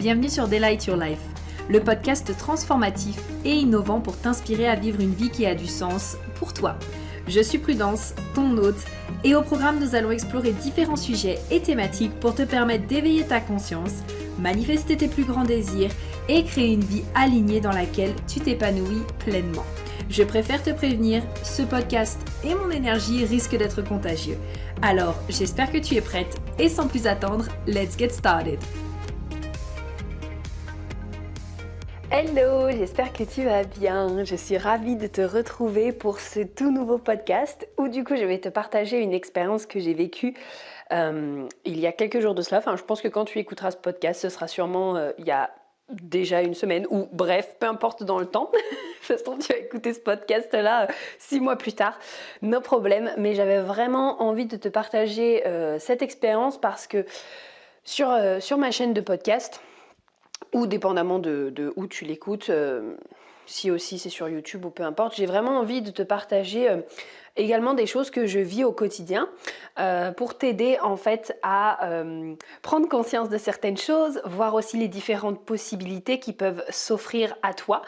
Bienvenue sur Delight Your Life, le podcast transformatif et innovant pour t'inspirer à vivre une vie qui a du sens pour toi. Je suis Prudence, ton hôte, et au programme nous allons explorer différents sujets et thématiques pour te permettre d'éveiller ta conscience, manifester tes plus grands désirs et créer une vie alignée dans laquelle tu t'épanouis pleinement. Je préfère te prévenir, ce podcast et mon énergie risquent d'être contagieux. Alors, j'espère que tu es prête et sans plus attendre, let's get started! Hello, j'espère que tu vas bien. Je suis ravie de te retrouver pour ce tout nouveau podcast où du coup je vais te partager une expérience que j'ai vécue il y a quelques jours de cela. Enfin, je pense que quand tu écouteras ce podcast, ce sera sûrement il y a déjà une semaine ou bref, peu importe dans le temps. De toute façon, tu vas écouter ce podcast-là 6 mois plus tard, no problème. Mais j'avais vraiment envie de te partager cette expérience parce que sur ma chaîne de podcast, ou dépendamment de où tu l'écoutes, si aussi c'est sur YouTube ou peu importe, j'ai vraiment envie de te partager également des choses que je vis au quotidien pour t'aider en fait à prendre conscience de certaines choses, voir aussi les différentes possibilités qui peuvent s'offrir à toi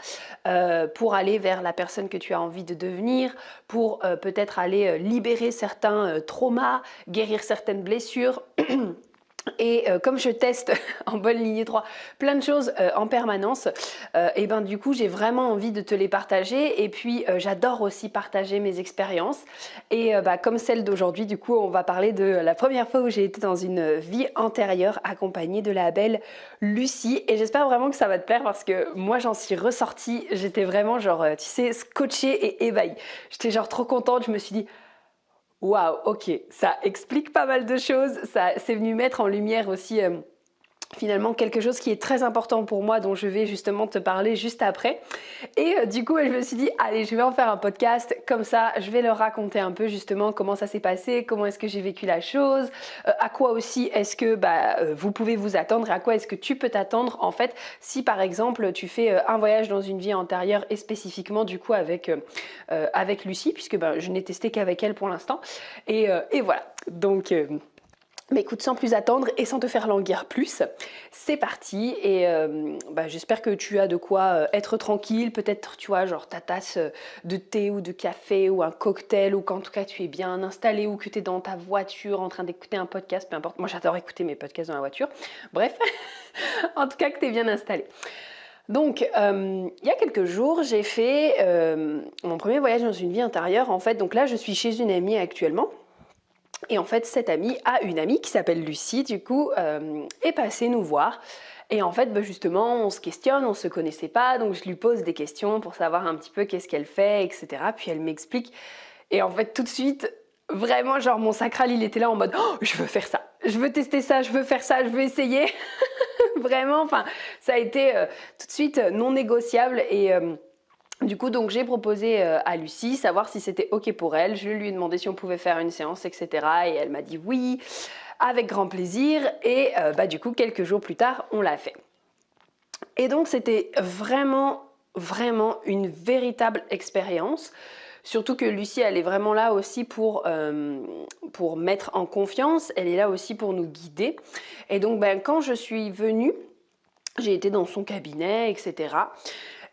pour aller vers la personne que tu as envie de devenir, pour peut-être aller libérer certains traumas, guérir certaines blessures. Et comme je teste en bonne lignée 3 plein de choses en permanence, et ben du coup j'ai vraiment envie de te les partager. Et puis j'adore aussi partager mes expériences. Et comme celle d'aujourd'hui, du coup on va parler de la première fois où j'ai été dans une vie antérieure accompagnée de la belle Lucie. Et j'espère vraiment que ça va te plaire parce que moi j'en suis ressortie, j'étais vraiment genre tu sais scotchée et ébahie. J'étais genre trop contente, je me suis dit waouh, ok, ça explique pas mal de choses, ça c'est venu mettre en lumière aussi finalement quelque chose qui est très important pour moi dont je vais justement te parler juste après. Et du coup je me suis dit allez, je vais en faire un podcast, comme ça je vais leur raconter un peu justement comment ça s'est passé, comment est-ce que j'ai vécu la chose, à quoi aussi est-ce que vous pouvez vous attendre et à quoi est-ce que tu peux t'attendre en fait si par exemple tu fais un voyage dans une vie antérieure et spécifiquement du coup avec Lucie, puisque je n'ai testé qu'avec elle pour l'instant. Et voilà, donc mais écoute, sans plus attendre et sans te faire languir plus, c'est parti. Et j'espère que tu as de quoi être tranquille, peut-être tu vois genre ta tasse de thé ou de café ou un cocktail, ou qu'en tout cas tu es bien installé ou que tu es dans ta voiture en train d'écouter un podcast, peu importe. Moi j'adore écouter mes podcasts dans la voiture, bref, en tout cas que tu es bien installé. Donc, il y a quelques jours, j'ai fait mon premier voyage dans une vie intérieure. En fait, donc là, je suis chez une amie actuellement. Et en fait, cette amie a une amie qui s'appelle Lucie, du coup, est passée nous voir. Et en fait, justement, on se questionne, on se connaissait pas, donc je lui pose des questions pour savoir un petit peu qu'est-ce qu'elle fait, etc. Puis elle m'explique. Et en fait, tout de suite, vraiment, genre mon sacral, il était là en mode « Oh, je veux faire ça, je veux tester ça, je veux faire ça, je veux essayer ». Vraiment, enfin, ça a été tout de suite non négociable. Et du coup, donc j'ai proposé à Lucie savoir si c'était ok pour elle. Je lui ai demandé si on pouvait faire une séance, etc. Et elle m'a dit oui, avec grand plaisir. Et du coup, quelques jours plus tard, on l'a fait. Et donc, c'était vraiment, vraiment une véritable expérience. Surtout que Lucie, elle est vraiment là aussi pour mettre en confiance. Elle est là aussi pour nous guider. Et donc, quand je suis venue, j'ai été dans son cabinet, etc.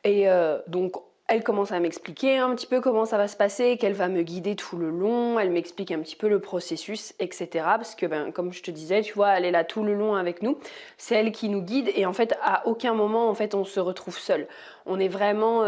Et donc, elle commence à m'expliquer un petit peu comment ça va se passer, qu'elle va me guider tout le long, elle m'explique un petit peu le processus, etc. Parce que, comme je te disais, tu vois, elle est là tout le long avec nous. C'est elle qui nous guide et en fait, à aucun moment, en fait, on se retrouve seul. On est vraiment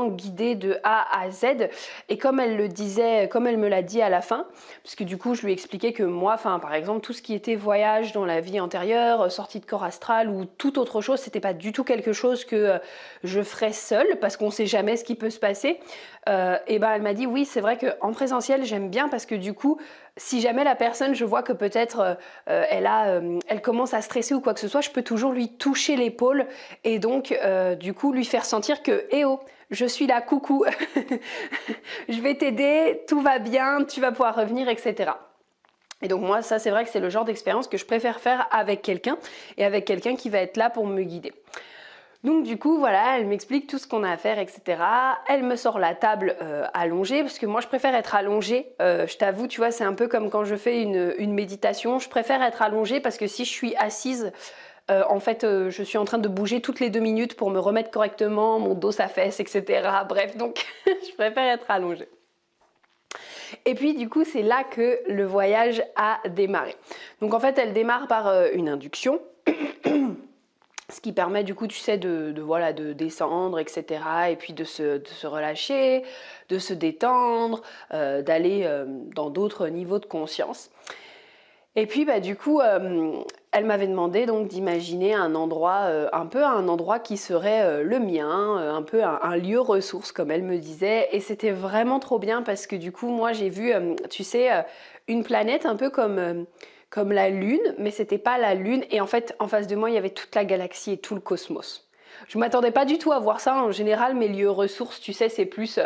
guidé de A à Z. Et comme elle le disait, comme elle me l'a dit à la fin, parce que du coup, je lui expliquais que moi, par exemple, tout ce qui était voyage dans la vie antérieure, sortie de corps astral ou toute autre chose, c'était pas du tout quelque chose que je ferais seule parce qu'on ne sait jamais ce qui peut se passer. Elle m'a dit oui, c'est vrai qu'en présentiel, j'aime bien parce que du coup, si jamais la personne, je vois que peut-être elle commence à stresser ou quoi que ce soit, je peux toujours lui toucher l'épaule et donc du coup lui faire sentir que « Eh oh, je suis là, coucou, je vais t'aider, tout va bien, tu vas pouvoir revenir, etc. » Et donc moi, ça c'est vrai que c'est le genre d'expérience que je préfère faire avec quelqu'un et avec quelqu'un qui va être là pour me guider. Donc du coup, voilà, elle m'explique tout ce qu'on a à faire, etc. Elle me sort la table allongée, parce que moi, je préfère être allongée. Je t'avoue, tu vois, c'est un peu comme quand je fais une méditation. Je préfère être allongée parce que si je suis assise, En fait, je suis en train de bouger toutes les 2 minutes pour me remettre correctement, mon dos s'affaisse, etc. Bref, donc je préfère être allongée. Et puis du coup, c'est là que le voyage a démarré. Donc en fait, elle démarre par une induction. Ce qui permet du coup, tu sais, voilà, de descendre, etc. Et puis de se relâcher, de se détendre, d'aller dans d'autres niveaux de conscience. Et puis bah, du coup, elle m'avait demandé donc d'imaginer un endroit, un peu un endroit qui serait le mien, un peu un lieu ressource comme elle me disait. Et c'était vraiment trop bien parce que du coup, moi j'ai vu, tu sais, une planète un peu comme la Lune, mais c'était pas la Lune. Et en fait, en face de moi, il y avait toute la galaxie et tout le cosmos. Je m'attendais pas du tout à voir ça. En général, mes lieux ressources, tu sais, c'est plus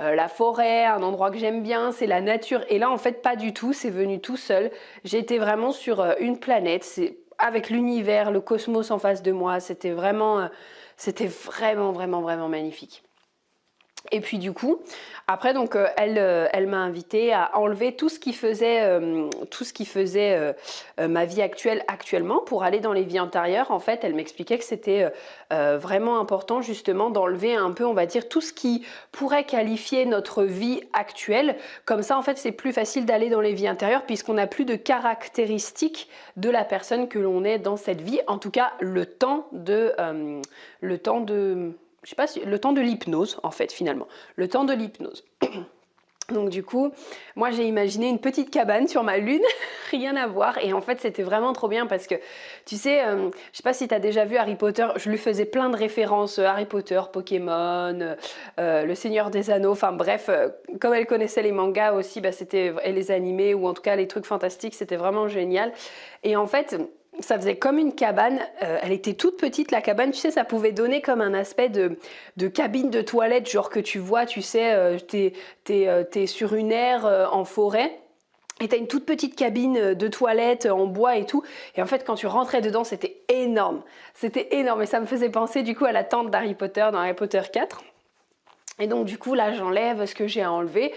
la forêt, un endroit que j'aime bien, c'est la nature. Et là, en fait, pas du tout. C'est venu tout seul. J'étais vraiment sur une planète, c'est avec l'univers, le cosmos en face de moi. C'était vraiment, vraiment magnifique. Et puis du coup, après donc elle m'a invitée à enlever tout ce qui faisait ma vie actuellement pour aller dans les vies antérieures. En fait, elle m'expliquait que c'était vraiment important justement d'enlever un peu, on va dire, tout ce qui pourrait qualifier notre vie actuelle. Comme ça, en fait, c'est plus facile d'aller dans les vies intérieures puisqu'on n'a plus de caractéristiques de la personne que l'on est dans cette vie. En tout cas, le temps de je sais pas si le temps de l'hypnose en fait finalement, le temps de l'hypnose. Donc du coup, moi j'ai imaginé une petite cabane sur ma lune, rien à voir, et en fait c'était vraiment trop bien parce que tu sais, je sais pas si tu as déjà vu Harry Potter, je lui faisais plein de références, Harry Potter, Pokémon, Le Seigneur des Anneaux, enfin bref, comme elle connaissait les mangas aussi, bah, et les animés ou en tout cas les trucs fantastiques, c'était vraiment génial. Et en fait, ça faisait comme une cabane, elle était toute petite la cabane, tu sais, ça pouvait donner comme un aspect de cabine de toilette, genre que tu vois, tu sais, t'es sur une aire en forêt. Et t'as une toute petite cabine de toilette en bois et tout. Et en fait, quand tu rentrais dedans, c'était énorme. C'était énorme. Et ça me faisait penser du coup à la tente d'Harry Potter dans Harry Potter 4. Et donc du coup là j'enlève ce que j'ai à enlever,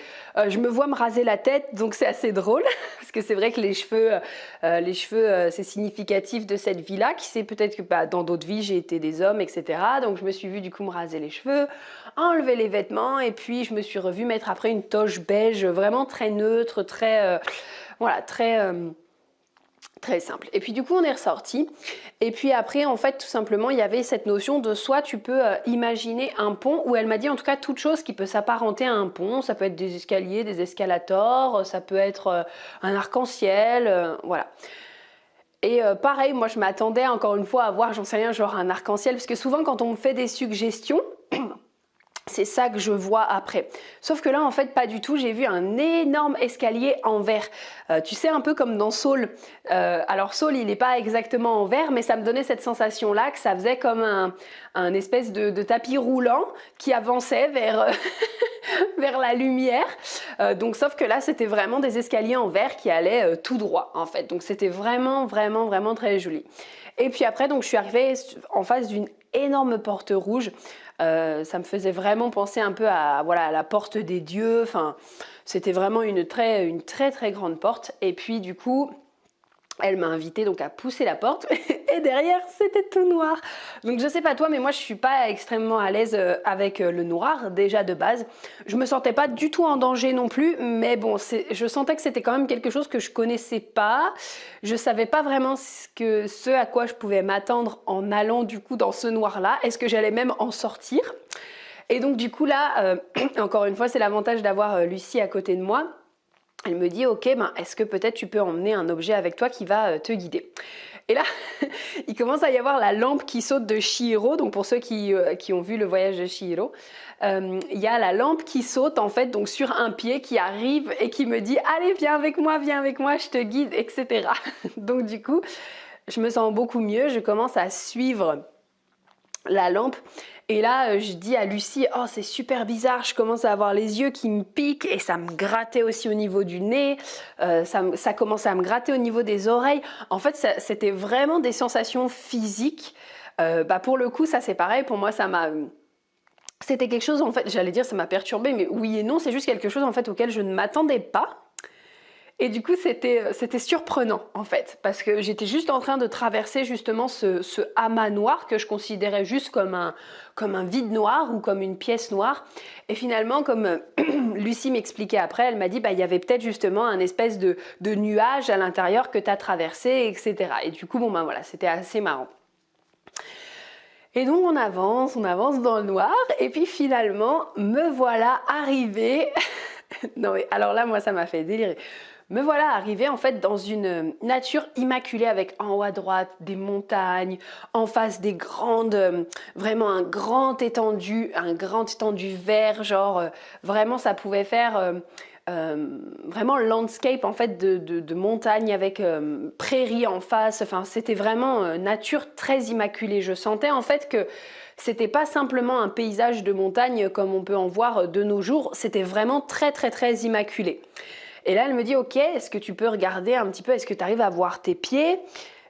je me vois me raser la tête, donc c'est assez drôle parce que c'est vrai que les cheveux c'est significatif de cette vie-là, qui sait peut-être que bah, dans d'autres vies j'ai été des hommes, etc. Donc je me suis vue du coup me raser les cheveux, enlever les vêtements et puis je me suis revue mettre après une toche beige vraiment très neutre, très voilà, très simple. Et puis du coup on est ressorti. Et puis après en fait tout simplement il y avait cette notion de soit tu peux imaginer un pont, où elle m'a dit en tout cas toute chose qui peut s'apparenter à un pont. Ça peut être des escaliers, des escalators, ça peut être un arc-en-ciel, voilà. Et pareil, moi je m'attendais encore une fois à voir, j'en sais rien, genre un arc-en-ciel, parce que souvent quand on me fait des suggestions, c'est ça que je vois après. Sauf que là, en fait, pas du tout. J'ai vu un énorme escalier en verre. Tu sais, un peu comme dans Saul. Alors Saul, il n'est pas exactement en verre, mais ça me donnait cette sensation-là, que ça faisait comme un espèce de tapis roulant qui avançait vers, vers la lumière. Donc, sauf que là, c'était vraiment des escaliers en verre qui allaient tout droit, en fait. Donc, c'était vraiment très joli. Et puis après, donc, je suis arrivée en face d'une énorme porte rouge. Ça me faisait vraiment penser un peu à, voilà, à la porte des dieux. Enfin, c'était vraiment une très grande porte. Et puis du coup, elle m'a invitée donc à pousser la porte et derrière c'était tout noir. Donc je sais pas toi, mais moi je suis pas extrêmement à l'aise avec le noir déjà de base. Je me sentais pas du tout en danger non plus, mais bon, je sentais que c'était quand même quelque chose que je connaissais pas. Je savais pas vraiment ce à quoi je pouvais m'attendre en allant du coup dans ce noir là. Est-ce que j'allais même en sortir? Et donc du coup là, encore une fois, c'est l'avantage d'avoir Lucie à côté de moi. Elle me dit, ok, ben, est-ce que peut-être tu peux emmener un objet avec toi qui va te guider? Et là, il commence à y avoir la lampe qui saute de Chihiro. Donc pour ceux qui ont vu le voyage de Chihiro, il y a la lampe qui saute en fait donc sur un pied, qui arrive et qui me dit, allez viens avec moi, je te guide, etc. Donc du coup, je me sens beaucoup mieux, je commence à suivre la lampe. Et là, je dis à Lucie, oh c'est super bizarre, je commence à avoir les yeux qui me piquent et ça me grattait aussi au niveau du nez, ça commençait à me gratter au niveau des oreilles. En fait, c'était vraiment des sensations physiques. Bah pour le coup, ça c'est pareil, pour moi c'était quelque chose, en fait, j'allais dire ça m'a perturbée, mais oui et non, c'est juste quelque chose en fait auquel je ne m'attendais pas. Et du coup, c'était surprenant en fait, parce que j'étais juste en train de traverser justement ce amas noir que je considérais juste comme un vide noir ou comme une pièce noire. Et finalement, comme Lucie m'expliquait après, elle m'a dit il y avait peut-être justement un espèce de nuage à l'intérieur que tu as traversé, etc. Et du coup, voilà, c'était assez marrant. Et donc on avance dans le noir, et puis finalement, me voilà arrivée. Non mais alors là, moi, ça m'a fait délirer. Me voilà arrivée en fait dans une nature immaculée avec en haut à droite des montagnes, en face des vraiment un grand étendu vert, genre vraiment ça pouvait faire vraiment landscape en fait de montagnes avec prairies en face. Enfin c'était vraiment nature très immaculée. Je sentais en fait que c'était pas simplement un paysage de montagne comme on peut en voir de nos jours, c'était vraiment très très très immaculé. Et là, elle me dit, ok, est-ce que tu peux regarder un petit peu, est-ce que tu arrives à voir tes pieds?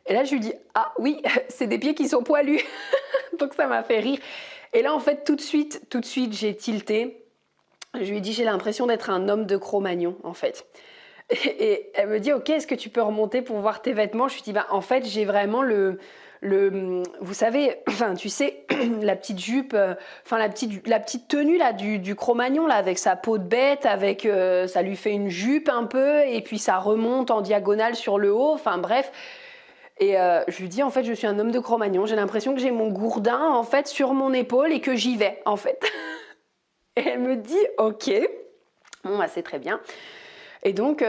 Et là, je lui dis, ah oui, c'est des pieds qui sont poilus. Donc ça m'a fait rire. Et là, en fait, tout de suite, j'ai tilté. Je lui ai dit, j'ai l'impression d'être un homme de Cro-Magnon, en fait. Et elle me dit, ok, est-ce que tu peux remonter pour voir tes vêtements? Je lui dis, en fait, j'ai vraiment vous savez, enfin, tu sais, la petite jupe, enfin, la petite tenue là du Cro-Magnon là, avec sa peau de bête, avec, ça lui fait une jupe un peu, et puis ça remonte en diagonale sur le haut, enfin, bref. Et je lui dis, en fait, je suis un homme de Cro-Magnon, j'ai l'impression que j'ai mon gourdin, en fait, sur mon épaule et que j'y vais, en fait. Et elle me dit, ok, bon, c'est très bien. Et donc,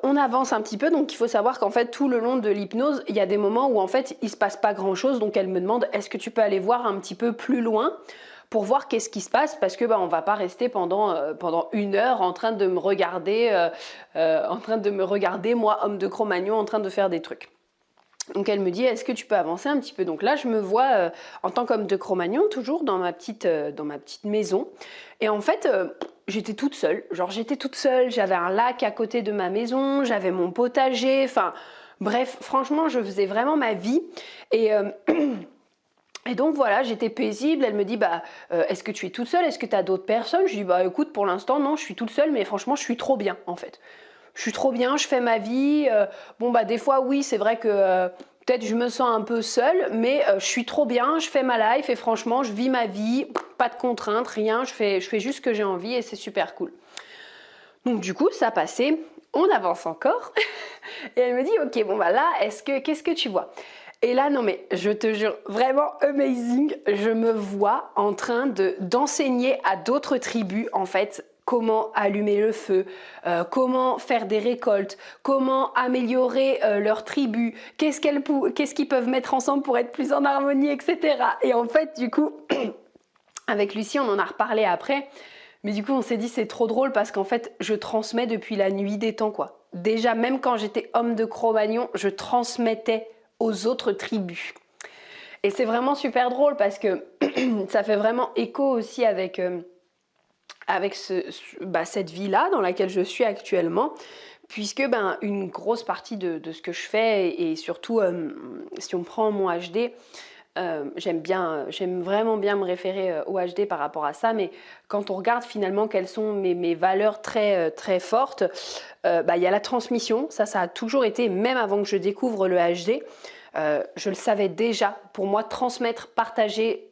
on avance un petit peu. Donc, il faut savoir qu'en fait, tout le long de l'hypnose, il y a des moments où en fait, il se passe pas grand-chose. Donc, elle me demande, est-ce que tu peux aller voir un petit peu plus loin pour voir qu'est-ce qui se passe, parce que on va pas rester pendant 1 heure en train de me regarder, moi, homme de Cro-Magnon, en train de faire des trucs. Donc elle me dit, est-ce que tu peux avancer un petit peu? Donc là, je me vois en tant qu'homme de Cro-Magnon, toujours dans ma petite maison. Et en fait, j'étais toute seule. J'avais un lac à côté de ma maison, j'avais mon potager, enfin bref, franchement, je faisais vraiment ma vie. Et donc voilà, j'étais paisible. Elle me dit, est-ce que tu es toute seule? Est-ce que tu as d'autres personnes? Je dis, écoute, pour l'instant, non, je suis toute seule, mais franchement, je suis trop bien, en fait. Je suis trop bien, je fais ma vie. Des fois, oui, c'est vrai que peut-être je me sens un peu seule, mais je suis trop bien, je fais ma life et franchement, je vis ma vie, pas de contraintes, rien, je fais juste ce que j'ai envie et c'est super cool. Donc du coup, ça passait, on avance encore et elle me dit, ok, là, qu'est-ce que tu vois? Et là, non mais je te jure, vraiment amazing, je me vois en train d'enseigner à d'autres tribus, en fait, comment allumer le feu, comment faire des récoltes, comment améliorer leur tribu, qu'est-ce qu'ils peuvent mettre ensemble pour être plus en harmonie, etc. Et en fait, du coup, avec Lucie, on en a reparlé après, mais du coup, on s'est dit c'est trop drôle parce qu'en fait, je transmets depuis la nuit des temps, quoi. Déjà, même quand j'étais homme de Cro-Magnon, je transmettais aux autres tribus. Et c'est vraiment super drôle parce que ça fait vraiment écho aussi avec cette vie-là dans laquelle je suis actuellement, puisque une grosse partie de ce que je fais, et surtout si on prend mon HD, j'aime vraiment bien me référer au HD par rapport à ça, mais quand on regarde finalement quelles sont mes valeurs très, très fortes, il y a la transmission, ça a toujours été, même avant que je découvre le HD, je le savais déjà. Pour moi, transmettre, partager,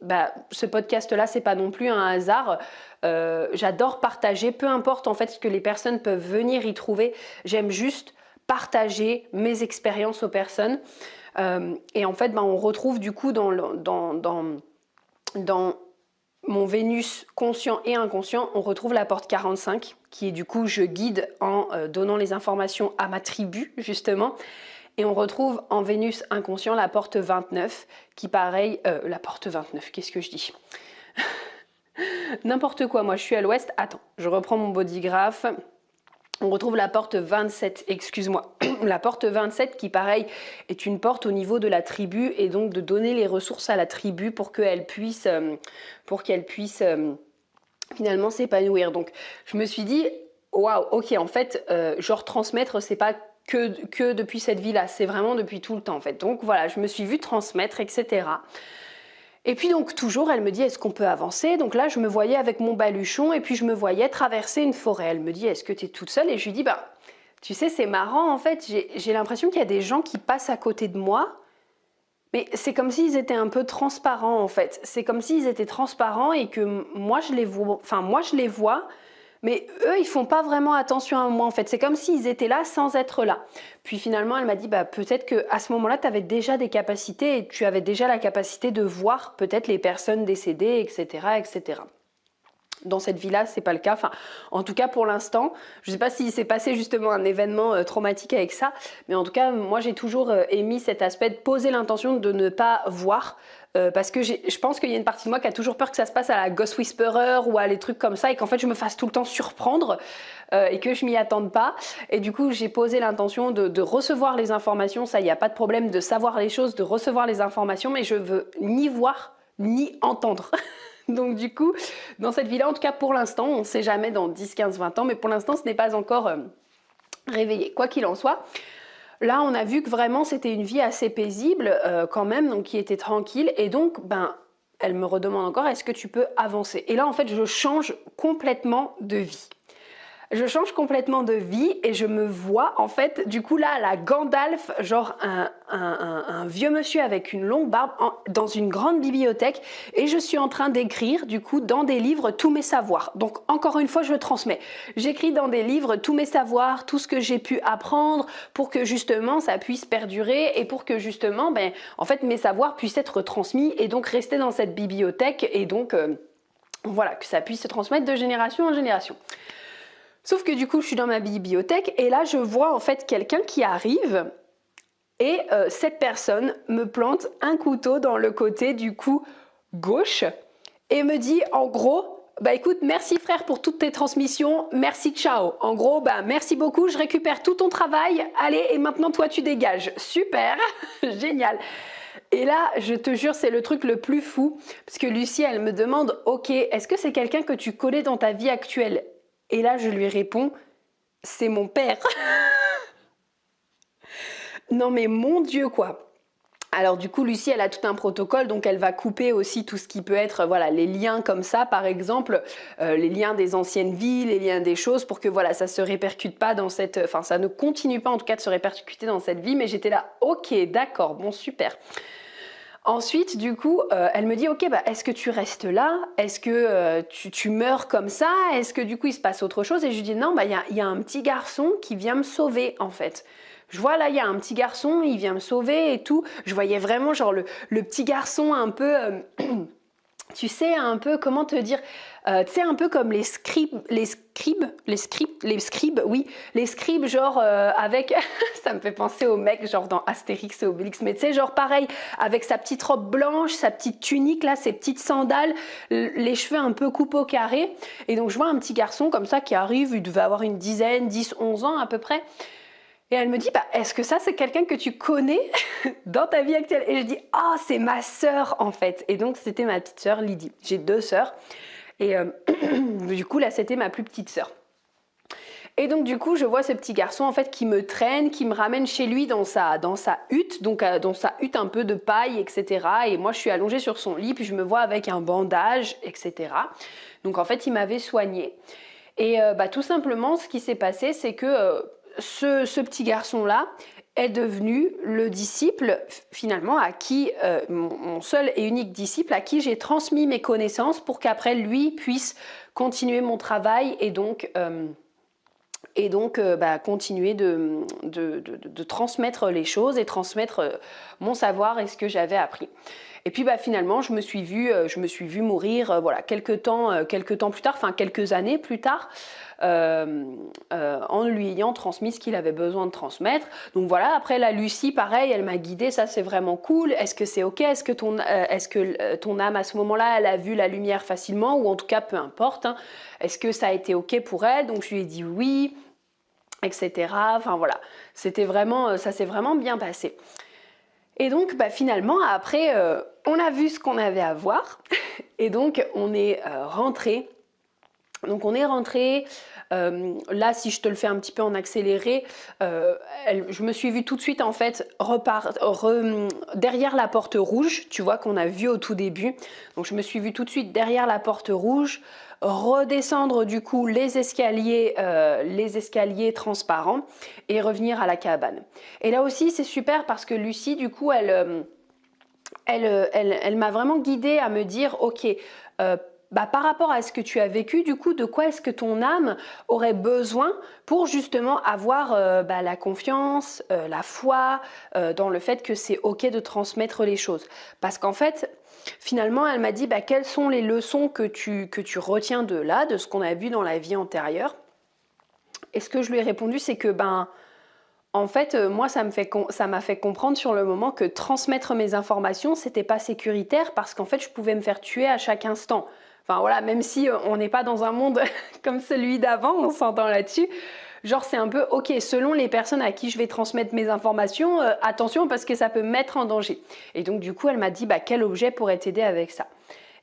ce podcast-là, c'est pas non plus un hasard. J'adore partager, peu importe en fait ce que les personnes peuvent venir y trouver. J'aime juste partager mes expériences aux personnes. Et en fait, on retrouve du coup dans mon Vénus conscient et inconscient, on retrouve la porte 45, qui est du coup, je guide en donnant les informations à ma tribu, justement. Et on retrouve en Vénus inconscient la porte 29, qui pareil, la porte 29, qu'est-ce que je dis? N'importe quoi, moi je suis à l'ouest. Attends, je reprends mon bodygraph. On retrouve la porte 27, excuse-moi. La porte 27 qui, pareil, est une porte au niveau de la tribu et donc de donner les ressources à la tribu pour qu'elle puisse, finalement s'épanouir. Donc je me suis dit, waouh, ok, en fait, genre transmettre, c'est pas que depuis cette vie-là, c'est vraiment depuis tout le temps en fait. Donc voilà, je me suis vue transmettre, etc. Et puis donc toujours, elle me dit, est-ce qu'on peut avancer? Donc là, je me voyais avec mon baluchon et puis je me voyais traverser une forêt. Elle me dit, est-ce que tu es toute seule? Et je lui dis, Tu sais, c'est marrant, en fait, j'ai l'impression qu'il y a des gens qui passent à côté de moi, mais c'est comme s'ils étaient un peu transparents, en fait. C'est comme s'ils étaient transparents et que moi, je les vois, mais eux, ils font pas vraiment attention à moi, en fait. C'est comme s'ils étaient là sans être là. Puis finalement, elle m'a dit, bah, peut-être qu'à ce moment-là, tu avais déjà des capacités et tu avais déjà la capacité de voir peut-être les personnes décédées, etc., etc. Dans cette vie-là, c'est pas le cas. Enfin, en tout cas, pour l'instant, je sais pas s'il s'est passé justement un événement traumatique avec ça, mais en tout cas, moi, j'ai toujours émis cet aspect de poser l'intention de ne pas voir, parce que je pense qu'il y a une partie de moi qui a toujours peur que ça se passe à la Ghost Whisperer ou à les trucs comme ça, et qu'en fait, je me fasse tout le temps surprendre et que je m'y attende pas. Et du coup, j'ai posé l'intention de recevoir les informations. Ça, il n'y a pas de problème de savoir les choses, de recevoir les informations, mais je veux ni voir ni entendre. Donc du coup, dans cette vie-là, en tout cas pour l'instant, on ne sait jamais dans 10, 15, 20 ans, mais pour l'instant, ce n'est pas encore réveillé. Quoi qu'il en soit, là, on a vu que vraiment, c'était une vie assez paisible quand même, donc qui était tranquille. Et donc, elle me redemande encore, est-ce que tu peux avancer? Et là, en fait, je change complètement de vie. Je change complètement de vie et je me vois en fait du coup là la Gandalf, genre un vieux monsieur avec une longue barbe dans une grande bibliothèque, et je suis en train d'écrire du coup dans des livres tous mes savoirs. Donc encore une fois, je transmets. J'écris dans des livres tous mes savoirs, tout ce que j'ai pu apprendre pour que justement ça puisse perdurer et pour que justement en fait mes savoirs puissent être transmis et donc rester dans cette bibliothèque, et donc voilà, que ça puisse se transmettre de génération en génération. Sauf que du coup, je suis dans ma bibliothèque et là, je vois en fait quelqu'un qui arrive et cette personne me plante un couteau dans le côté du coup gauche et me dit en gros, écoute, merci frère pour toutes tes transmissions, merci, ciao. En gros, merci beaucoup, je récupère tout ton travail, allez, et maintenant toi tu dégages. Super, génial. Et là, je te jure, c'est le truc le plus fou, parce que Lucie, elle me demande, ok, est-ce que c'est quelqu'un que tu connais dans ta vie actuelle? Et là, je lui réponds, c'est mon père. Non mais mon Dieu quoi. Alors du coup, Lucie, elle a tout un protocole, donc elle va couper aussi tout ce qui peut être, voilà, les liens comme ça, par exemple, les liens des anciennes vies, les liens des choses, pour que voilà, ça se répercute pas dans cette, enfin, ça ne continue pas en tout cas de se répercuter dans cette vie. Mais j'étais là, ok, d'accord, bon, super. Ensuite, du coup, elle me dit, ok, est-ce que tu restes là? Est-ce que tu meurs comme ça? Est-ce que du coup, il se passe autre chose? Et je lui dis, non, il y a un petit garçon qui vient me sauver, en fait. Je vois là, il y a un petit garçon, il vient me sauver et tout. Je voyais vraiment genre le petit garçon un peu... tu sais, un peu, comment te dire, tu sais, un peu comme les scribes, oui, les scribes, genre avec, ça me fait penser au mec, genre dans Astérix et Obélix, mais tu sais, genre pareil, avec sa petite robe blanche, sa petite tunique, là, ses petites sandales, les cheveux un peu coupés au carré, et donc je vois un petit garçon comme ça qui arrive, il devait avoir une dizaine, 10, 11 ans à peu près, et elle me dit, est-ce que ça, c'est quelqu'un que tu connais dans ta vie actuelle? Et je dis, c'est ma sœur en fait. Et donc, c'était ma petite sœur Lydie. J'ai 2 sœurs. Et du coup, là, c'était ma plus petite sœur. Et donc, du coup, je vois ce petit garçon en fait qui me traîne, qui me ramène chez lui dans sa hutte, donc dans sa hutte un peu de paille, etc. Et moi, je suis allongée sur son lit, puis je me vois avec un bandage, etc. Donc, en fait, il m'avait soignée. Et tout simplement, ce qui s'est passé, c'est que... ce petit garçon-là est devenu le disciple, finalement, à qui, mon seul et unique disciple, à qui j'ai transmis mes connaissances pour qu'après, lui puisse continuer mon travail et donc continuer de transmettre les choses et transmettre mon savoir et ce que j'avais appris. Et puis finalement, je me suis vue mourir quelques temps plus tard, enfin quelques années plus tard, en lui ayant transmis ce qu'il avait besoin de transmettre. Donc voilà, après la Lucie, pareil, elle m'a guidée, ça c'est vraiment cool. Est-ce que c'est ok? Est-ce que ton âme à ce moment-là, elle a vu la lumière facilement, ou en tout cas peu importe, hein. Est-ce que ça a été ok pour elle? Donc je lui ai dit oui, etc. Enfin voilà, c'était vraiment, ça s'est vraiment bien passé. Et donc finalement après on a vu ce qu'on avait à voir et donc on est rentré Donc on est rentré, là si je te le fais un petit peu en accéléré, je me suis vue tout de suite en fait derrière la porte rouge, tu vois, qu'on a vu au tout début. Donc je me suis vue tout de suite derrière la porte rouge, redescendre du coup les escaliers transparents et revenir à la cabane. Et là aussi c'est super parce que Lucie du coup elle m'a vraiment guidée à me dire ok, par rapport à ce que tu as vécu, du coup, de quoi est-ce que ton âme aurait besoin pour justement avoir la confiance, la foi dans le fait que c'est ok de transmettre les choses. Parce qu'en fait, finalement, elle m'a dit quelles sont les leçons que tu retiens de là, de ce qu'on a vu dans la vie antérieure. Et ce que je lui ai répondu, c'est que en fait, moi, ça m'a fait comprendre sur le moment que transmettre mes informations, c'était pas sécuritaire parce qu'en fait, je pouvais me faire tuer à chaque instant. Enfin voilà, même si on n'est pas dans un monde comme celui d'avant, on s'entend là-dessus. Genre, c'est un peu, ok, selon les personnes à qui je vais transmettre mes informations, attention parce que ça peut me mettre en danger. Et donc, du coup, elle m'a dit, quel objet pourrait t'aider avec ça?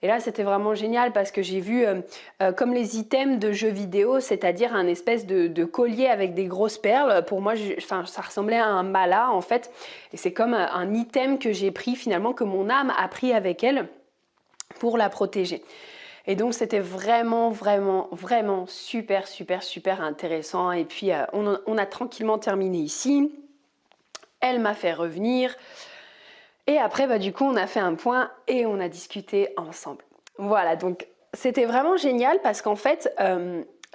Et là, c'était vraiment génial parce que j'ai vu comme les items de jeux vidéo, c'est-à-dire un espèce de collier avec des grosses perles. Pour moi, ça ressemblait à un mala en fait. Et c'est comme un item que j'ai pris finalement, que mon âme a pris avec elle pour la protéger. Et donc, c'était vraiment, vraiment, vraiment super, super, super intéressant. Et puis, on a tranquillement terminé ici. Elle m'a fait revenir. Et après, du coup, on a fait un point et on a discuté ensemble. Voilà, donc c'était vraiment génial parce qu'en fait,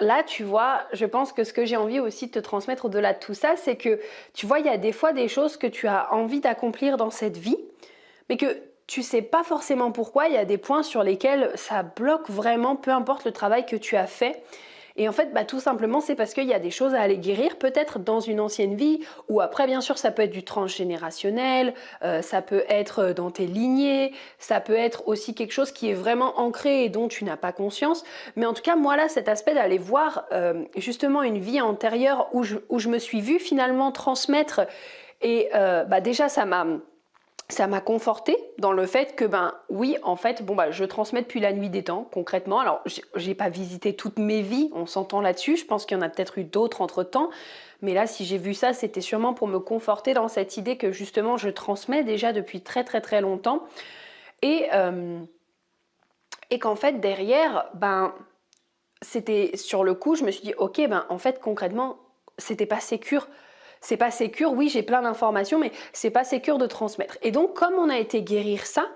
là, tu vois, je pense que ce que j'ai envie aussi de te transmettre au-delà de tout ça, c'est que, tu vois, il y a des fois des choses que tu as envie d'accomplir dans cette vie, mais que tu sais pas forcément pourquoi. Il y a des points sur lesquels ça bloque vraiment, peu importe le travail que tu as fait. Et en fait, tout simplement, c'est parce qu'il y a des choses à aller guérir, peut-être dans une ancienne vie, ou après, bien sûr, ça peut être du transgénérationnel, ça peut être dans tes lignées, ça peut être aussi quelque chose qui est vraiment ancré et dont tu n'as pas conscience. Mais en tout cas, moi là, cet aspect d'aller voir justement une vie antérieure où je me suis vue finalement transmettre, et déjà, ça m'a confortée dans le fait que oui, en fait, je transmets depuis la nuit des temps, concrètement. Alors, j'ai pas visité toutes mes vies, on s'entend là-dessus. Je pense qu'il y en a peut-être eu d'autres entre-temps. Mais là, si j'ai vu ça, c'était sûrement pour me conforter dans cette idée que justement, je transmets déjà depuis très très très longtemps. Et qu'en fait, derrière, c'était sur le coup, je me suis dit, ok, en fait, concrètement, c'était pas sécure. C'est pas sécure, oui, j'ai plein d'informations, mais c'est pas sécure de transmettre. Et donc, comme on a été guérir ça,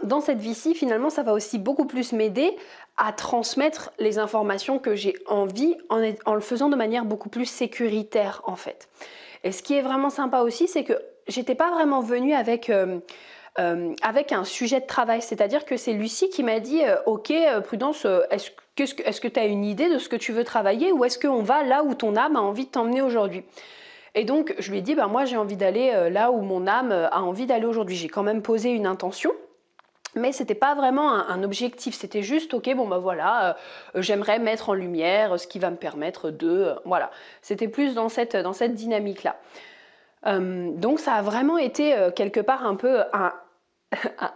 dans cette vie-ci, finalement, ça va aussi beaucoup plus m'aider à transmettre les informations que j'ai envie en le faisant de manière beaucoup plus sécuritaire, en fait. Et ce qui est vraiment sympa aussi, c'est que j'étais pas vraiment venue avec un sujet de travail. C'est-à-dire que c'est Lucie qui m'a dit ok, Prudence, est-ce que tu as une idée de ce que tu veux travailler, ou est-ce qu'on va là où ton âme a envie de t'emmener aujourd'hui? Et donc, je lui ai dit, moi j'ai envie d'aller là où mon âme a envie d'aller aujourd'hui. J'ai quand même posé une intention, mais c'était pas vraiment un objectif. C'était juste, ok, voilà, j'aimerais mettre en lumière ce qui va me permettre de... voilà, c'était plus dans cette dynamique-là. Donc ça a vraiment été quelque part un peu un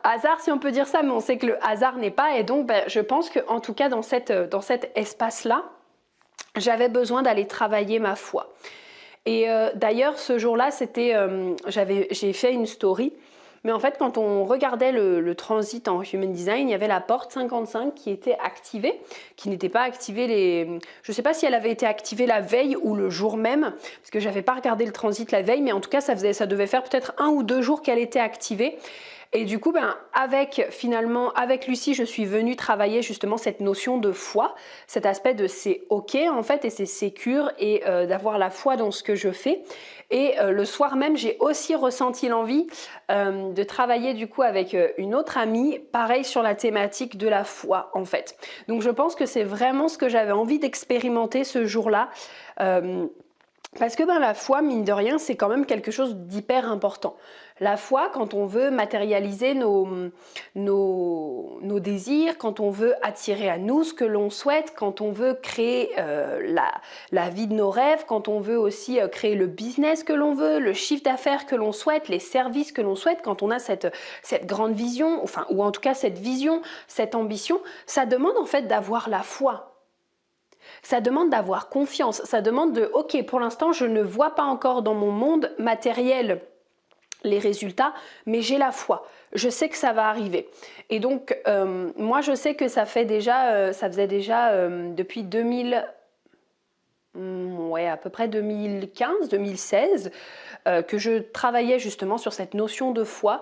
hasard, si on peut dire ça, mais on sait que le hasard n'est pas. Et donc, je pense qu'en tout cas, dans cet espace-là, j'avais besoin d'aller travailler ma foi. Et d'ailleurs, ce jour-là, j'ai fait une story. Mais en fait, quand on regardait le transit en Human Design, il y avait la porte 55 qui était activée, qui n'était pas activée je ne sais pas si elle avait été activée la veille ou le jour même, parce que je n'avais pas regardé le transit la veille, mais en tout cas, ça devait faire peut-être 1 ou 2 jours qu'elle était activée. Et du coup, avec Lucie, je suis venue travailler justement cette notion de foi, cet aspect de c'est ok en fait, et c'est sécure, et d'avoir la foi dans ce que je fais. Et le soir même, j'ai aussi ressenti l'envie de travailler du coup avec une autre amie, pareil sur la thématique de la foi en fait. Donc je pense que c'est vraiment ce que j'avais envie d'expérimenter ce jour-là. Parce que la foi, mine de rien, c'est quand même quelque chose d'hyper important. La foi, quand on veut matérialiser nos désirs, quand on veut attirer à nous ce que l'on souhaite, quand on veut créer la vie de nos rêves, quand on veut aussi créer le business que l'on veut, le chiffre d'affaires que l'on souhaite, les services que l'on souhaite, quand on a cette grande vision, ou en tout cas cette vision, cette ambition, ça demande en fait d'avoir la foi. Ça demande d'avoir confiance, ça demande de ok, pour l'instant je ne vois pas encore dans mon monde matériel les résultats, mais j'ai la foi, je sais que ça va arriver. Et donc moi je sais que ça faisait déjà depuis 2000, ouais, à peu près 2015, 2016, que je travaillais justement sur cette notion de foi.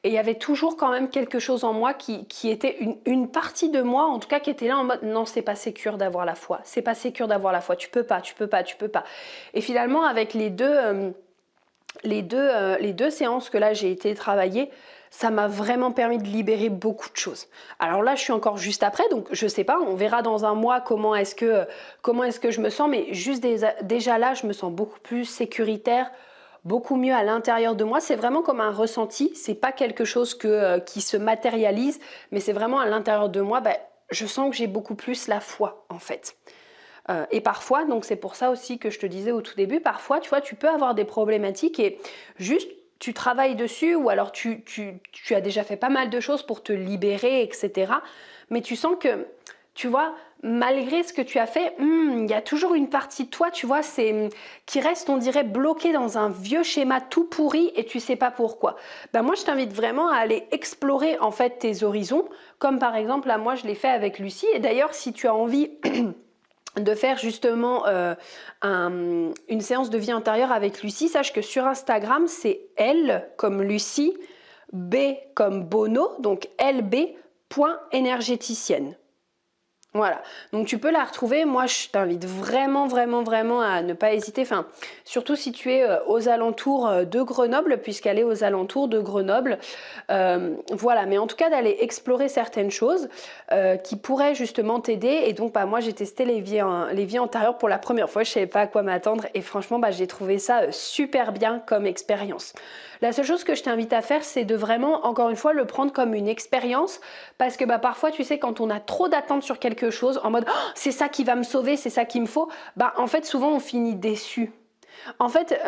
Et il y avait toujours quand même quelque chose en moi qui était une partie de moi, en tout cas, qui était là en mode non, c'est pas sécure d'avoir la foi, c'est pas sécure d'avoir la foi, tu peux pas, tu peux pas, tu peux pas. Et finalement, avec les deux séances que là j'ai été travailler, ça m'a vraiment permis de libérer beaucoup de choses. Alors là, je suis encore juste après, donc je sais pas, on verra dans un mois comment est-ce que je me sens, mais juste déjà là, je me sens beaucoup plus sécuritaire, beaucoup mieux à l'intérieur de moi. C'est vraiment comme un ressenti, c'est pas quelque chose qui se matérialise, mais c'est vraiment à l'intérieur de moi, je sens que j'ai beaucoup plus la foi en fait. Et parfois, donc c'est pour ça aussi que je te disais au tout début, parfois tu vois, tu peux avoir des problématiques et juste tu travailles dessus ou alors tu as déjà fait pas mal de choses pour te libérer, etc. Mais tu sens que, tu vois, malgré ce que tu as fait, il y a toujours une partie de toi, tu vois, qui reste, on dirait, bloquée dans un vieux schéma tout pourri et tu sais pas pourquoi. Moi, je t'invite vraiment à aller explorer en fait tes horizons, comme par exemple, là, moi, je l'ai fait avec Lucie. Et d'ailleurs, si tu as envie de faire justement une séance de vie intérieure avec Lucie, sache que sur Instagram, c'est L comme Lucie, B comme Bono, donc lb.énergéticienne. Voilà, donc tu peux la retrouver. Moi, je t'invite vraiment, vraiment, vraiment à ne pas hésiter. Enfin, surtout si tu es aux alentours de Grenoble, puisqu'elle est aux alentours de Grenoble. Voilà, mais en tout cas, d'aller explorer certaines choses qui pourraient justement t'aider. Et donc, moi, j'ai testé les vies antérieures pour la première fois. Je ne savais pas à quoi m'attendre. Et franchement, j'ai trouvé ça super bien comme expérience. La seule chose que je t'invite à faire, c'est de vraiment, encore une fois, le prendre comme une expérience. Parce que parfois, tu sais, quand on a trop d'attentes sur quelque chose, en mode oh, c'est ça qui va me sauver, c'est ça qu'il me faut, en fait, souvent, on finit déçu. En fait,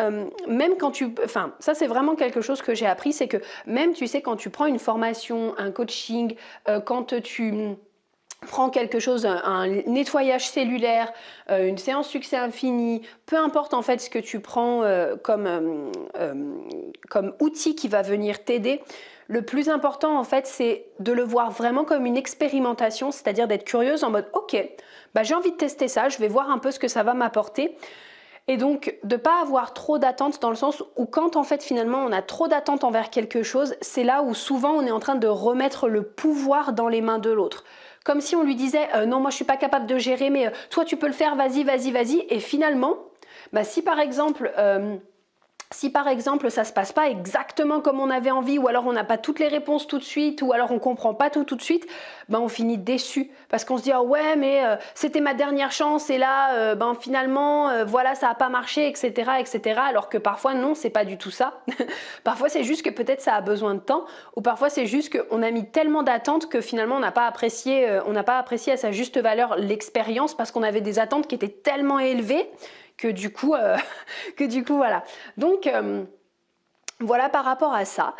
même quand enfin, ça c'est vraiment quelque chose que j'ai appris, c'est que même, tu sais, quand tu prends une formation, un coaching, quand tu prends quelque chose, un nettoyage cellulaire, une séance succès infini, peu importe en fait ce que tu prends comme outil qui va venir t'aider, le plus important en fait c'est de le voir vraiment comme une expérimentation, c'est-à-dire d'être curieuse en mode ok, j'ai envie de tester ça, je vais voir un peu ce que ça va m'apporter. Et donc, de ne pas avoir trop d'attentes dans le sens où quand en fait finalement on a trop d'attentes envers quelque chose, c'est là où souvent on est en train de remettre le pouvoir dans les mains de l'autre. Comme si on lui disait non, moi je suis pas capable de gérer, mais toi tu peux le faire, vas-y, vas-y, vas-y. Et finalement, si par exemple ça se passe pas exactement comme on avait envie, ou alors on n'a pas toutes les réponses tout de suite, ou alors on comprend pas tout de suite, on finit déçu parce qu'on se dit oh ouais mais c'était ma dernière chance et là finalement voilà ça a pas marché, etc., etc. Alors que parfois non, c'est pas du tout ça. Parfois c'est juste que peut-être ça a besoin de temps, ou parfois c'est juste qu'on a mis tellement d'attentes que finalement on n'a pas apprécié à sa juste valeur l'expérience parce qu'on avait des attentes qui étaient tellement élevées que du coup voilà. Donc voilà par rapport à ça.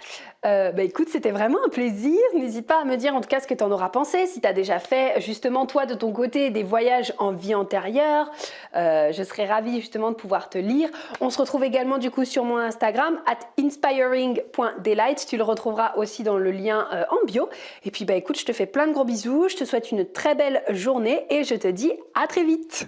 Écoute, c'était vraiment un plaisir. N'hésite pas à me dire en tout cas ce que tu en auras pensé, si tu as déjà fait justement toi de ton côté des voyages en vie antérieure. Je serais ravie justement de pouvoir te lire. On se retrouve également du coup sur mon Instagram @inspiring.delight. Tu le retrouveras aussi dans le lien en bio. Et puis écoute, je te fais plein de gros bisous. Je te souhaite une très belle journée et je te dis à très vite.